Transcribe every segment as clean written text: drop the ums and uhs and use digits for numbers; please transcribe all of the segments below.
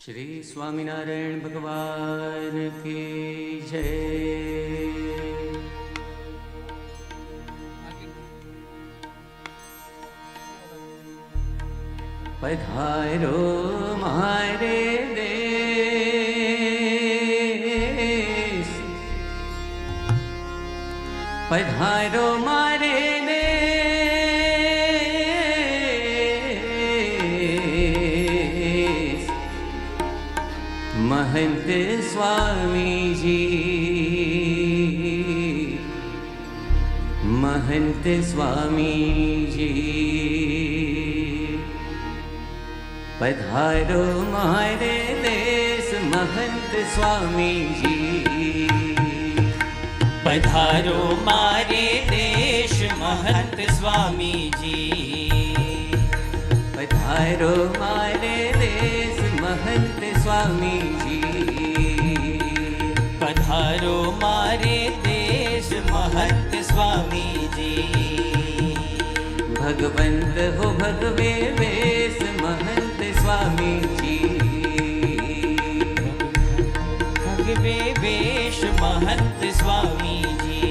श्री स्वामीनारायण भगवान की जय। पधारो मारे देश, पधारो मारे देश, महंत स्वामी जी, महंत स्वामी जी। पधारो मारे देश, महंत स्वामी जी। पधारो मारे देश, महंत स्वामी जी। पधारो मारे देश, महंत स्वामी जी। पधारो मारे देश, महंत स्वामी जी। भगवंत हो भगवे वेश, महंत स्वामी जी। भगवे वेश, महंत स्वामी जी।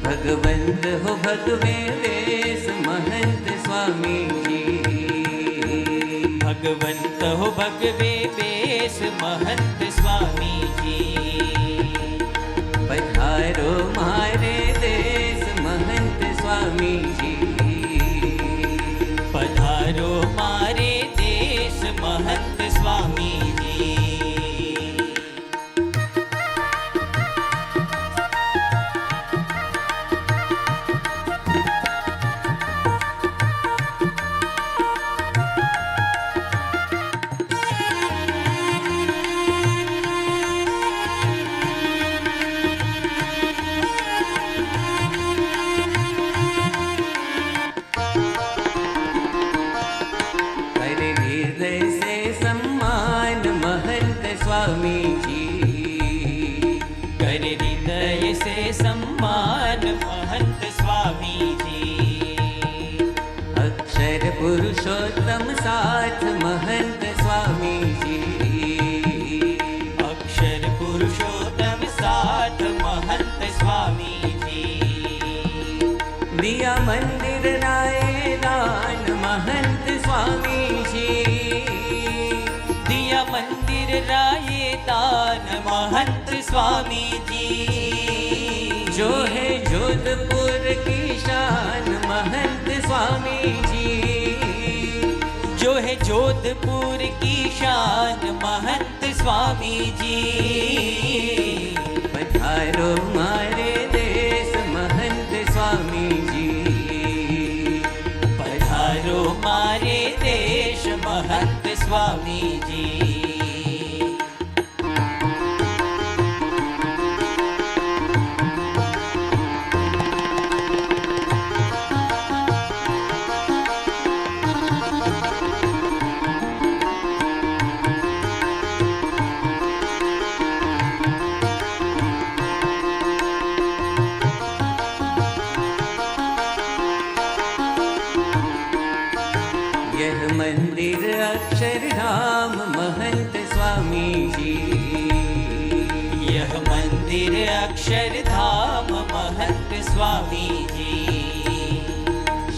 भगवंत हो भगवे वेश, महंत स्वामी जी। भगवंत हो भगवे वेश, महंत स्वामी जी। पधारो मारे देश, महंत स्वामी जी। पधारो मारे देश, महंत स्वामी जी। हरे हृदय से सम्मान, महंत स्वामी जी। कर हृदय से सम्मान, महंत स्वामी जी। अक्षर पुरुषोत्तम साथ, महंत स्वामी जी। अक्षर पुरुषोत्तम साथ, महंत स्वामी जी। दिया मंदिर राय दान, महंत स्वामी जी। दिया मंदिर राये दान, महंत स्वामी जी। जो है जोधपुर की शान, महंत स्वामी जी। जो है जोधपुर की शान, महंत स्वामी जी। पधारो मारे देश, महंत स्वामी जी। पधारो मारे देश, महंत स्वामी जी। यह मंदिर अक्षरधाम, महंत स्वामी जी। यह मंदिर अक्षरधाम, महंत स्वामी जी।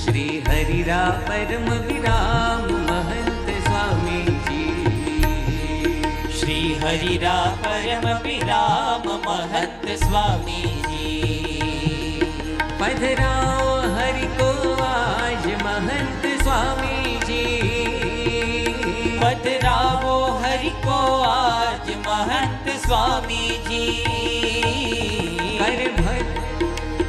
श्री हरिरा परम विराम, महंत स्वामी जी। श्री हरिरा परम विराम, महंत स्वामी जी। पधराओ हरि को आज, महंत स्वामी जी। पधराओ हरि को आज, महंत स्वामी जी।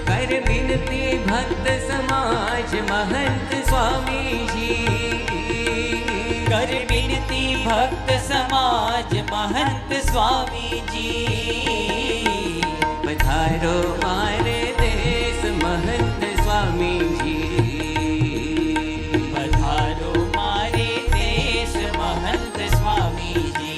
कर विनती भक्त समाज, महंत स्वामी जी। कर विनती भक्त समाज, महंत स्वामी जी। पधारो मारे देश, महंत स्वामी जी। पधारो मारे देश, महंत स्वामी जी।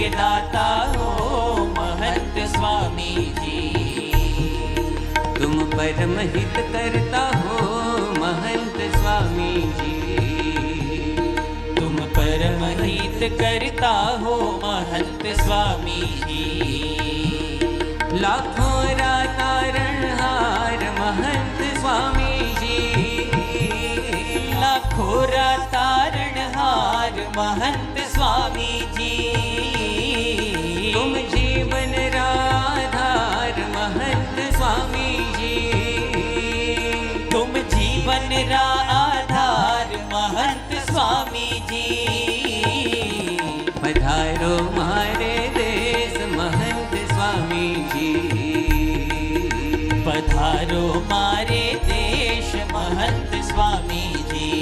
के दाता हो महंत स्वामी जी। तुम परम हित करता हो महंत स्वामी जी। तुम परम हित करता हो महंत स्वामी जी। लाखों तारणहार महंत स्वामी जी। लाखों तारणहार महंत स्वामी जी। तुम जीवन आधार महंत स्वामी जी। तुम जीवन आधार महंत स्वामी जी। पधारो मारे देश महंत स्वामी जी। पधारो मारे देश महंत स्वामी जी।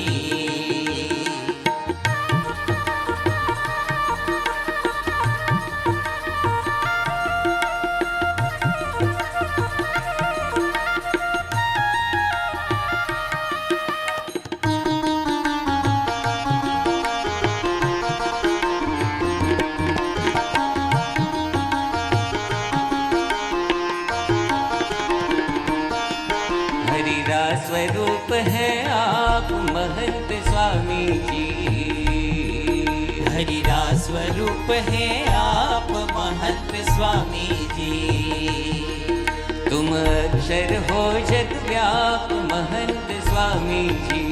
हरिरा स्वरूप है आप महंत स्वामी जी। हरिरा स्वरूप है आप महंत स्वामी जी। तुम अक्षर हो जग व्याप महंत स्वामी जी।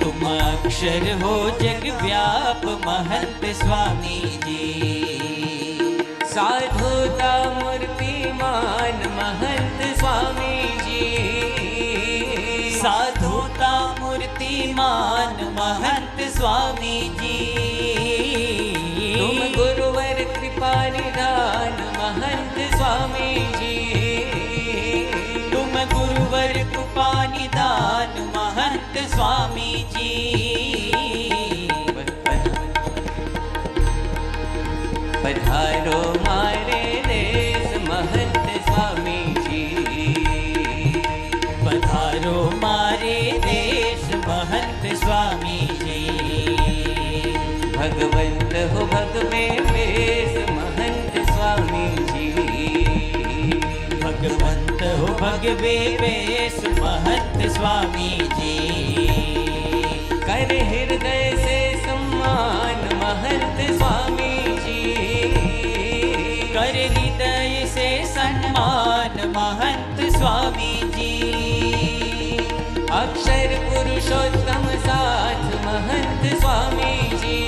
तुम अक्षर हो जग व्याप महंत स्वामी जी। साधुता मूर्तिमान महंत स्वामी जी। साधुता मूर्तिमान महंत स्वामी जी। तुम गुरुवर कृपा निधान महंत स्वामी जी। तुम गुरुवर कृपा निधान महंत स्वामी जी। पधारो मारे देश महंत स्वामी जी। पधारो मारे देश महंत स्वामी जी। भगवंत हो भगवे वेश महंत स्वामी जी। भगवंत हो भगवे वेश महंत स्वामी जी। कर हृदय से सम्मान महंत स्वामी जी। कर हृदय से सम्मान महंत स्वामी जी। अक्षर पुरुषोत्तम साथ महंत स्वामी जी।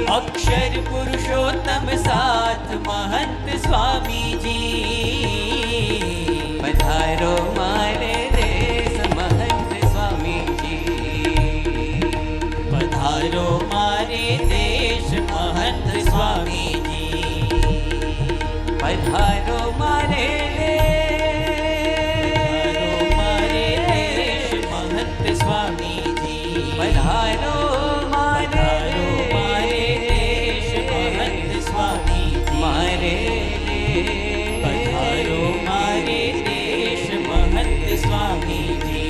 अक्षर पुरुषोत्तम साथ महंत स्वामी जी। पधारो मारे देश महंत स्वामी जी। पधारो मारे देश महंत स्वामी जी। पधारो मारे देश महंत स्वामी जी। पधारो मारे देश महंत स्वामी जी। मारे पधारो मारे देश महंत स्वामी जी।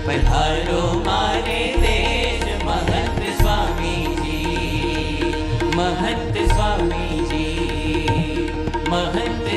पधारो मारे देश महंत स्वामी जी। महंत स्वामी जी। महंत